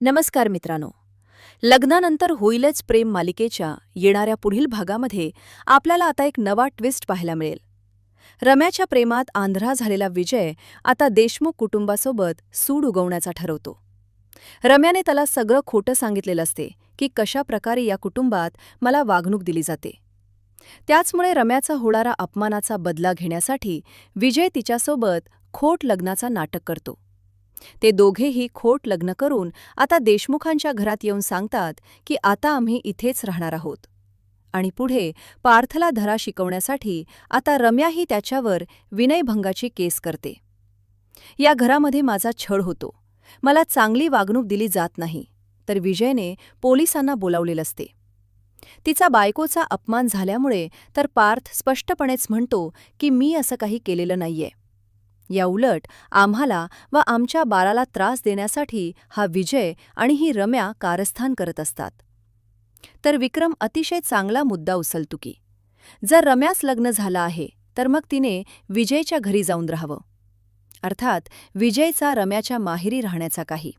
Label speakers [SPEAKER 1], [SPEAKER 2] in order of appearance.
[SPEAKER 1] नमस्कार मित्रांनो. लग्नानंतर होईलच प्रेम मालिकेच्या येणाऱ्या पुढील भागामध्ये आपल्याला आता एक नवा ट्विस्ट पाहायला मिळेल. रम्याच्या प्रेमात आंधळा झालेला विजय आता देशमुख कुटुंबासोबत सूड उगवण्याचा ठरवतो. रम्याने त्याला सगळं खोटं सांगितलेलं असते की कशा प्रकारे या कुटुंबात मला वागणूक दिली जाते. त्याचमुळे रम्याचा होणारा अपमानाचा बदला घेण्यासाठी विजय तिच्यासोबत खोट लग्नाचा नाटक करतो. ते दोघेही खोट लग्न करून आता देशमुखांच्या घरात येऊन सांगतात की आता आम्ही इथेच राहणार आहोत. आणि पुढे पार्थला धडा शिकवण्यासाठी आता रम्याही त्याच्यावर विनयभंगाची केस करते. या घरामध्ये माझा छळ होतो, मला चांगली वागणूक दिली जात नाही, तर विजयने पोलिसांना बोलावलेलं असते. तिचा बायकोचा अपमान झाल्यामुळे तर पार्थ स्पष्टपणेच म्हणतो की मी असं काही केलेलं नाहीये. या उलट आम्हाला व आमच्या बाळाला त्रास देण्यासाठी हा विजय आणि ही रम्या कारस्थान करत असतात. तर विक्रम अतिशय चांगला मुद्दा उचलतो की जर रम्यास लग्न झालं आहे तर मग तिने विजयच्या घरी जाऊन राहावं. अर्थात विजयचा रम्याच्या माहेरी राहण्याचा काही